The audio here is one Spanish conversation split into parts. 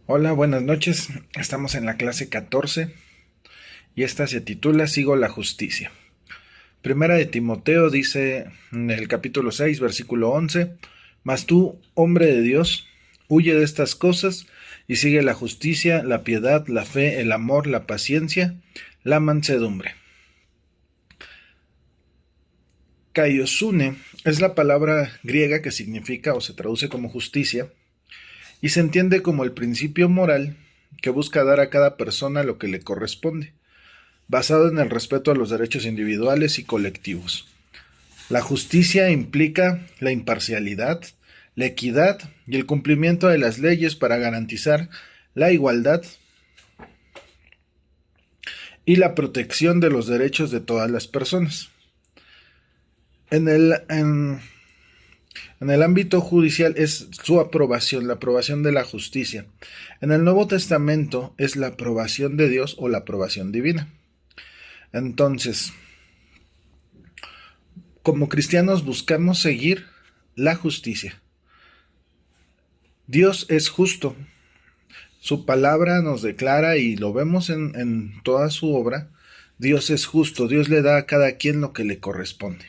Hola, buenas noches. Estamos en la clase 14 y esta se titula Sigo la justicia. Primera de Timoteo dice en el capítulo 6, versículo 11: Mas tú, hombre de Dios, huye de estas cosas y sigue la justicia, la piedad, la fe, el amor, la paciencia, la mansedumbre. Kaiosune es la palabra griega que significa o se traduce como justicia y se entiende como el principio moral que busca dar a cada persona lo que le corresponde, basado en el respeto a los derechos individuales y colectivos. La justicia implica la imparcialidad, la equidad y el cumplimiento de las leyes para garantizar la igualdad y la protección de los derechos de todas las personas. En el ámbito judicial es su aprobación, la aprobación de la justicia. En el Nuevo Testamento es la aprobación de Dios o la aprobación divina. Entonces, como cristianos buscamos seguir la justicia. Dios es justo. Su palabra nos declara, y lo vemos en toda su obra, Dios es justo. Dios le da a cada quien lo que le corresponde.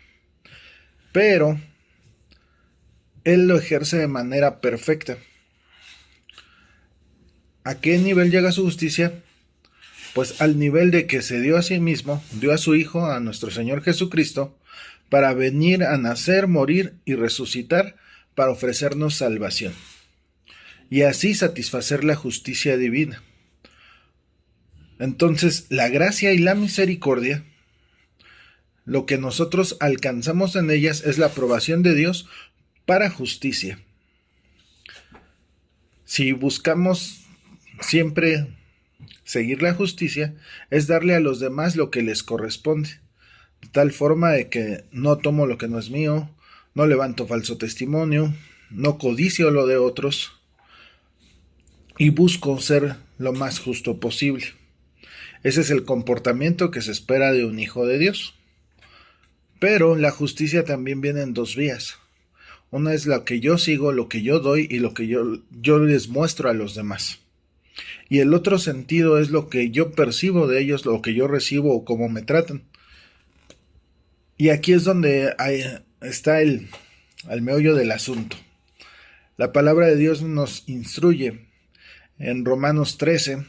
Pero Él lo ejerce de manera perfecta. ¿A qué nivel llega su justicia? Pues al nivel de que se dio a sí mismo, dio a su Hijo, a nuestro Señor Jesucristo, para venir a nacer, morir y resucitar para ofrecernos salvación y así satisfacer la justicia divina. Entonces, la gracia y la misericordia, lo que nosotros alcanzamos en ellas es la aprobación de Dios para justicia. Si buscamos siempre seguir la justicia, es darle a los demás lo que les corresponde, de tal forma de que no tomo lo que no es mío, no levanto falso testimonio, no codicio lo de otros y busco ser lo más justo posible. Ese es el comportamiento que se espera de un hijo de Dios. Pero la justicia también viene en dos vías. Una es lo que yo sigo, lo que yo doy y lo que yo les muestro a los demás. Y el otro sentido es lo que yo percibo de ellos, lo que yo recibo o cómo me tratan. Y aquí es donde está el meollo del asunto. La palabra de Dios nos instruye en Romanos 13.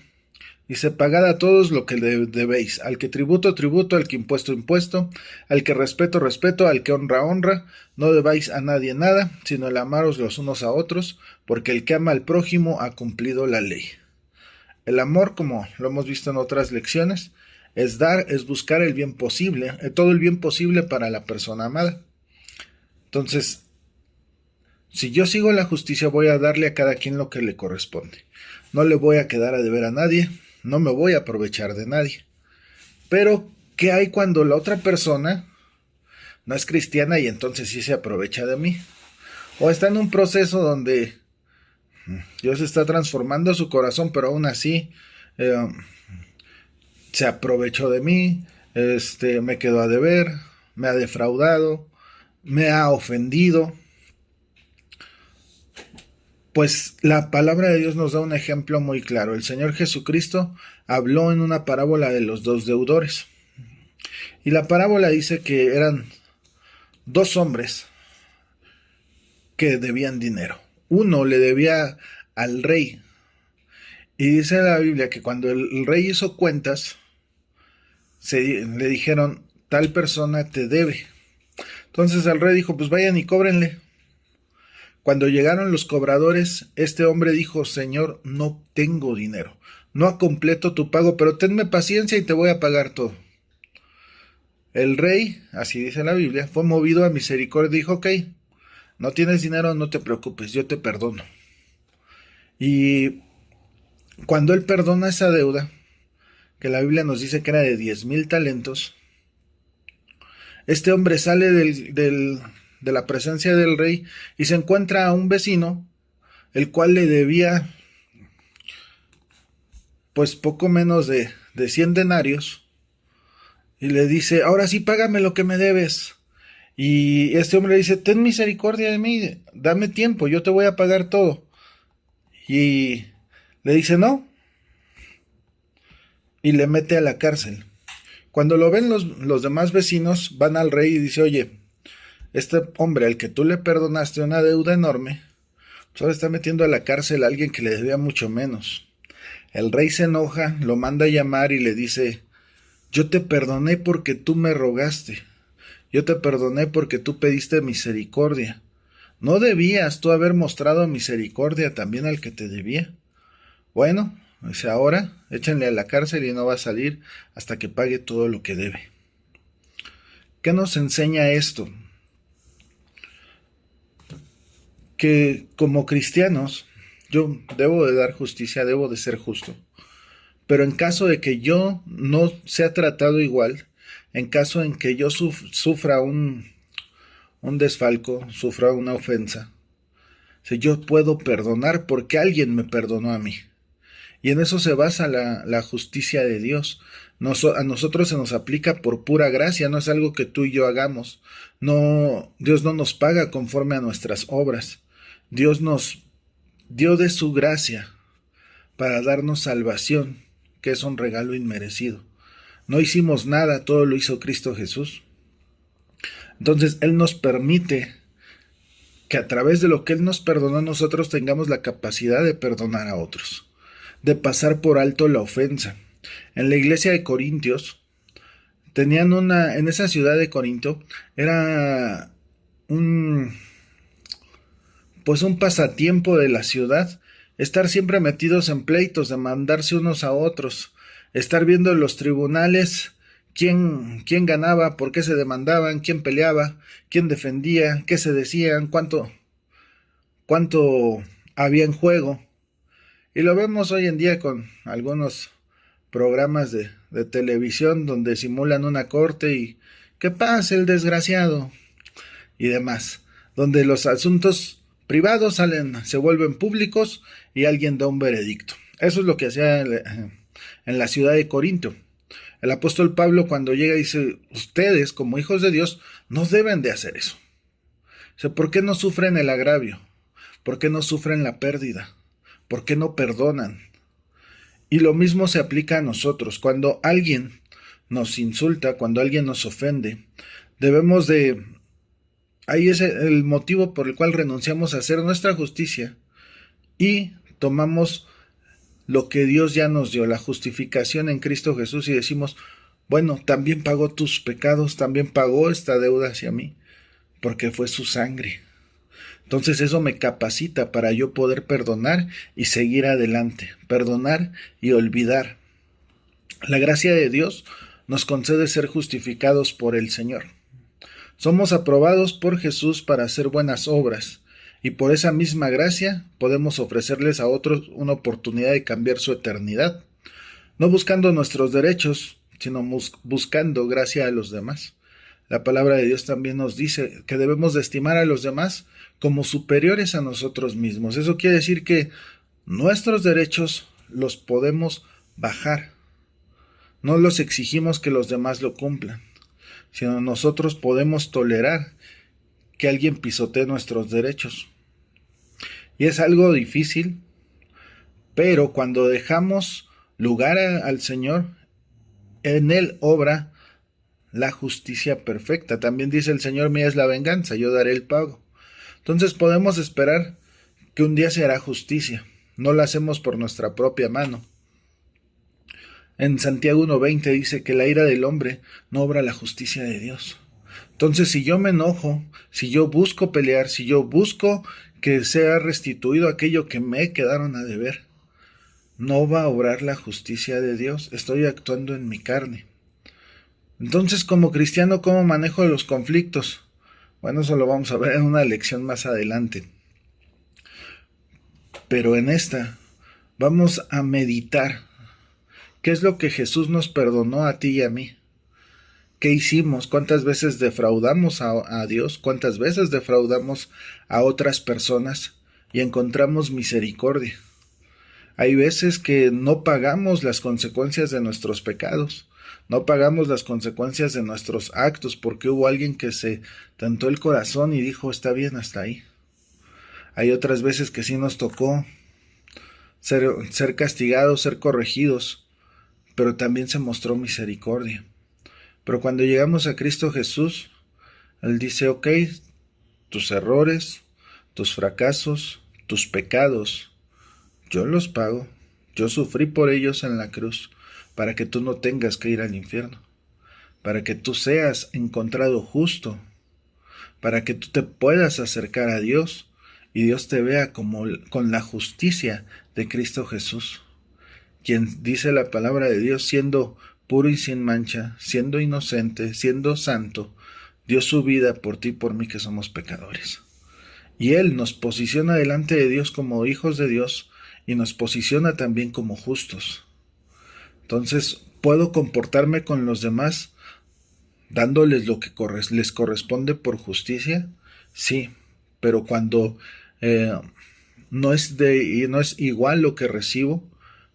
Dice: pagad a todos lo que le debéis, al que tributo, tributo, al que impuesto, impuesto, al que respeto, respeto, al que honra, honra. No debáis a nadie nada, sino el amaros los unos a otros, porque el que ama al prójimo ha cumplido la ley. El amor, como lo hemos visto en otras lecciones, es dar, es buscar el bien posible, todo el bien posible para la persona amada. Entonces, si yo sigo la justicia, voy a darle a cada quien lo que le corresponde. No le voy a quedar a deber a nadie, no me voy a aprovechar de nadie. Pero, ¿qué hay cuando la otra persona no es cristiana y entonces sí se aprovecha de mí? O está en un proceso donde Dios está transformando su corazón, pero aún así se aprovechó de mí, me quedó a deber, me ha defraudado, me ha ofendido. Pues la palabra de Dios nos da un ejemplo muy claro. El Señor Jesucristo habló en una parábola de los dos deudores. Y la parábola dice que eran dos hombres que debían dinero. Uno le debía al rey. Y dice la Biblia que cuando el rey hizo cuentas, le dijeron: tal persona te debe. Entonces el rey dijo: pues vayan y cóbrenle. Cuando llegaron los cobradores, este hombre dijo: Señor, no tengo dinero, no completo tu pago, pero tenme paciencia y te voy a pagar todo. El rey, así dice la Biblia, fue movido a misericordia y dijo: ok, no tienes dinero, no te preocupes, yo te perdono. Y cuando él perdona esa deuda, que la Biblia nos dice que era de 10,000 talentos, este hombre sale de la presencia del rey y se encuentra a un vecino, el cual le debía pues poco menos de 100 denarios, y le dice: ahora sí págame lo que me debes. Y este hombre le dice: ten misericordia de mí, dame tiempo, yo te voy a pagar todo. Y Le dice no y le mete a la cárcel. Cuando lo ven los demás vecinos, van al rey y dice, oye, este hombre al que tú le perdonaste una deuda enorme, pues ahora está metiendo a la cárcel a alguien que le debía mucho menos. El rey se enoja, lo manda a llamar y le dice, yo te perdoné porque tú me rogaste, yo te perdoné porque tú pediste misericordia. ¿No debías tú haber mostrado misericordia también al que te debía? Bueno, dice, ahora échenle a la cárcel y no va a salir hasta que pague todo lo que debe. ¿Qué nos enseña esto? Que como cristianos, yo debo de dar justicia, debo de ser justo. Pero en caso de que yo no sea tratado igual, en caso en que yo sufra un desfalco, sufra una ofensa, si yo puedo perdonar porque alguien me perdonó a mí. Y en eso se basa la justicia de Dios. A nosotros se nos aplica por pura gracia, no es algo que tú y yo hagamos. No, Dios no nos paga conforme a nuestras obras. Dios nos dio de su gracia para darnos salvación, que es un regalo inmerecido. No hicimos nada, todo lo hizo Cristo Jesús. Entonces Él nos permite que a través de lo que Él nos perdonó, nosotros tengamos la capacidad de perdonar a otros, de pasar por alto la ofensa. En la iglesia de Corintios, tenían en esa ciudad de Corinto, era un pasatiempo de la ciudad, estar siempre metidos en pleitos, demandarse unos a otros, estar viendo en los tribunales quién ganaba, por qué se demandaban, quién peleaba, quién defendía, qué se decían, cuánto había en juego. Y lo vemos hoy en día con algunos programas de televisión donde simulan una corte y que pase el desgraciado y demás, donde los asuntos privados se vuelven públicos y alguien da un veredicto. Eso es lo que hacía en la ciudad de Corinto. El apóstol Pablo, cuando llega, dice, ustedes como hijos de Dios no deben de hacer eso. Dice, ¿por qué no sufren el agravio? ¿Por qué no sufren la pérdida? ¿Por qué no perdonan? Y lo mismo se aplica a nosotros. Cuando alguien nos insulta, cuando alguien nos ofende, debemos de... Ahí es el motivo por el cual renunciamos a hacer nuestra justicia y tomamos lo que Dios ya nos dio, la justificación en Cristo Jesús, y decimos, bueno, también pagó tus pecados, también pagó esta deuda hacia mí, porque fue su sangre. Entonces eso me capacita para yo poder perdonar y seguir adelante, perdonar y olvidar. La gracia de Dios nos concede ser justificados por el Señor. Somos aprobados por Jesús para hacer buenas obras, y por esa misma gracia podemos ofrecerles a otros una oportunidad de cambiar su eternidad, no buscando nuestros derechos, sino buscando gracia a los demás. La palabra de Dios también nos dice que debemos de estimar a los demás como superiores a nosotros mismos. Eso quiere decir que nuestros derechos los podemos bajar. No los exigimos que los demás lo cumplan, sino nosotros podemos tolerar que alguien pisotee nuestros derechos. Y es algo difícil, pero cuando dejamos lugar al Señor, en Él obra la justicia perfecta. También dice el Señor, mía es la venganza, yo daré el pago. Entonces podemos esperar que un día se hará justicia. No la hacemos por nuestra propia mano. En Santiago 1:20 dice que la ira del hombre no obra la justicia de Dios. Entonces, si yo me enojo, si yo busco pelear, si yo busco que sea restituido aquello que me quedaron a deber, no va a obrar la justicia de Dios. Estoy actuando en mi carne. Entonces, como cristiano, ¿cómo manejo los conflictos? Bueno, eso lo vamos a ver en una lección más adelante. Pero en esta vamos a meditar qué es lo que Jesús nos perdonó a ti y a mí. ¿Qué hicimos? ¿Cuántas veces defraudamos a Dios? ¿Cuántas veces defraudamos a otras personas y encontramos misericordia? Hay veces que no pagamos las consecuencias de nuestros pecados, no pagamos las consecuencias de nuestros actos porque hubo alguien que se tentó el corazón y dijo, está bien hasta ahí. Hay otras veces que sí nos tocó ser castigados, ser corregidos, pero también se mostró misericordia. Pero cuando llegamos a Cristo Jesús, Él dice, ok, tus errores, tus fracasos, tus pecados, yo los pago. Yo sufrí por ellos en la cruz, para que tú no tengas que ir al infierno, para que tú seas encontrado justo, para que tú te puedas acercar a Dios y Dios te vea como con la justicia de Cristo Jesús, quien dice la palabra de Dios, siendo puro y sin mancha, siendo inocente, siendo santo, dio su vida por ti y por mí que somos pecadores. Y Él nos posiciona delante de Dios como hijos de Dios y nos posiciona también como justos. Entonces, ¿puedo comportarme con los demás dándoles lo que les corresponde por justicia? Sí, pero cuando no es igual lo que recibo,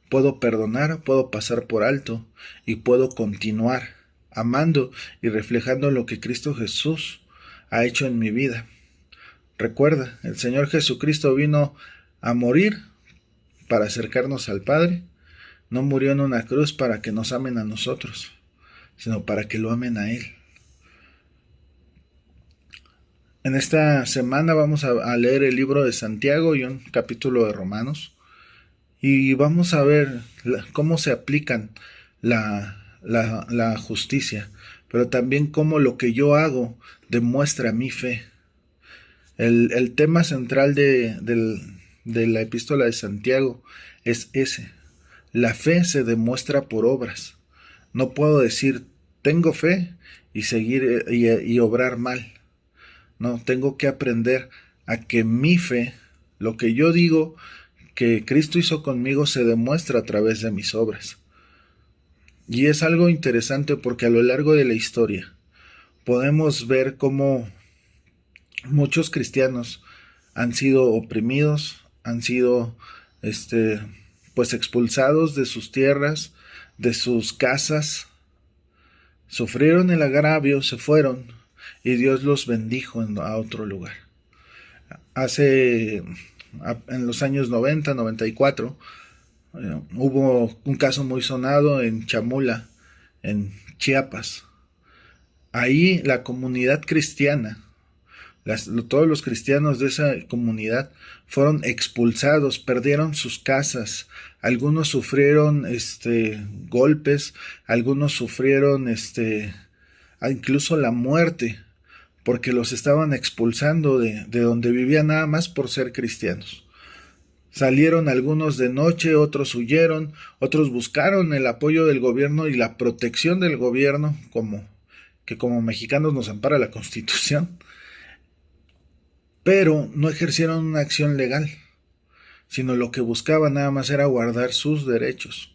puedo perdonar, puedo pasar por alto y puedo continuar amando y reflejando lo que Cristo Jesús ha hecho en mi vida. Recuerda, el Señor Jesucristo vino a morir para acercarnos al Padre. No murió en una cruz para que nos amen a nosotros, sino para que lo amen a Él. En esta semana vamos a leer el libro de Santiago y un capítulo de Romanos. Y vamos a ver cómo se aplican la justicia, pero también cómo lo que yo hago demuestra mi fe. El tema central de la epístola de Santiago es ese. La fe se demuestra por obras. No puedo decir, tengo fe y seguir y obrar mal. No, tengo que aprender a que mi fe, lo que yo digo que Cristo hizo conmigo, se demuestra a través de mis obras. Y es algo interesante porque a lo largo de la historia podemos ver cómo muchos cristianos han sido oprimidos, han sido pues expulsados de sus tierras, de sus casas, sufrieron el agravio, se fueron y Dios los bendijo a otro lugar. En los años 90, 94, hubo un caso muy sonado en Chamula, en Chiapas. Ahí la comunidad cristiana, todos los cristianos de esa comunidad fueron expulsados, perdieron sus casas, algunos sufrieron golpes, algunos sufrieron incluso la muerte, porque los estaban expulsando de donde vivían nada más por ser cristianos. Salieron algunos de noche, otros huyeron, otros buscaron el apoyo del gobierno y la protección del gobierno, como mexicanos nos ampara la Constitución, pero no ejercieron una acción legal, sino lo que buscaban nada más era guardar sus derechos.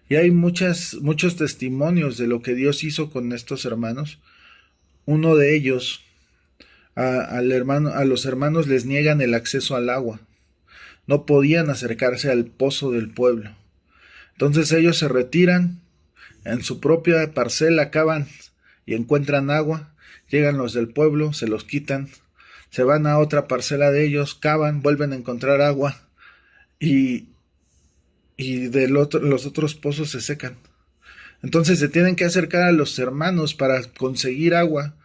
Y hay muchos testimonios de lo que Dios hizo con estos hermanos. Uno de ellos, a los hermanos les niegan el acceso al agua. No podían acercarse al pozo del pueblo. Entonces ellos se retiran, en su propia parcela cavan y encuentran agua, llegan los del pueblo, se los quitan, se van a otra parcela de ellos, cavan, vuelven a encontrar agua y los otros pozos se secan. Entonces se tienen que acercar a los hermanos para conseguir agua.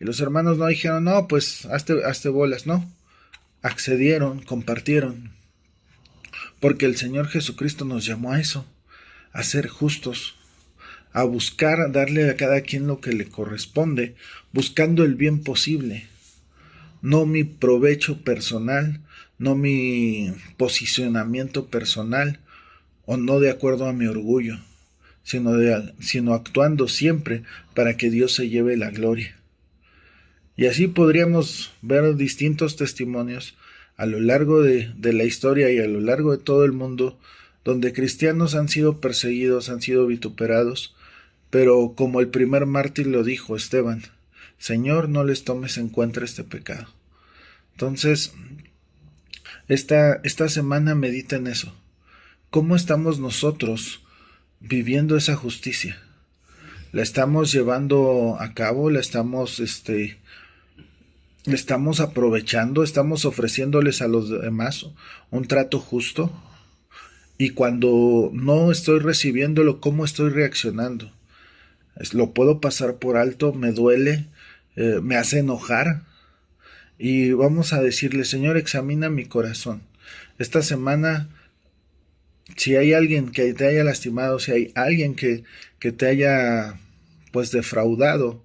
Y los hermanos no dijeron, no, pues hazte bolas, no. Accedieron, compartieron. Porque el Señor Jesucristo nos llamó a eso, a ser justos, a buscar darle a cada quien lo que le corresponde, buscando el bien posible. No mi provecho personal, no mi posicionamiento personal, o no de acuerdo a mi orgullo, sino actuando siempre para que Dios se lleve la gloria. Y así podríamos ver distintos testimonios a lo largo de la historia y a lo largo de todo el mundo, donde cristianos han sido perseguidos, han sido vituperados, pero como el primer mártir lo dijo, Esteban, Señor, no les tomes en cuenta este pecado. Entonces, esta semana medita en eso. ¿Cómo estamos nosotros viviendo esa justicia? ¿La estamos llevando a cabo? ¿La estamos aprovechando? ¿Estamos ofreciéndoles a los demás un trato justo? Y cuando no estoy recibiéndolo, ¿cómo estoy reaccionando? Lo puedo pasar por alto, me duele, me hace enojar. Y vamos a decirle, Señor, examina mi corazón. Esta semana, si hay alguien que te haya lastimado, si hay alguien que te haya pues defraudado,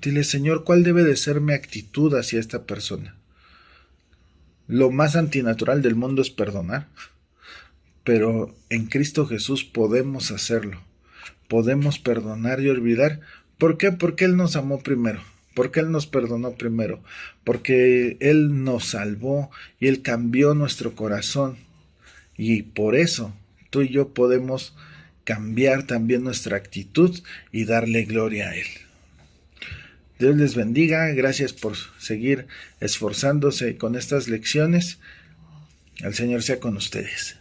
dile, Señor, ¿cuál debe de ser mi actitud hacia esta persona? Lo más antinatural del mundo es perdonar, pero en Cristo Jesús podemos hacerlo. Podemos perdonar y olvidar. ¿Por qué? Porque Él nos amó primero. Porque Él nos perdonó primero. Porque Él nos salvó y Él cambió nuestro corazón. Y por eso tú y yo podemos cambiar también nuestra actitud y darle gloria a Él. Dios les bendiga. Gracias por seguir esforzándose con estas lecciones. El Señor sea con ustedes.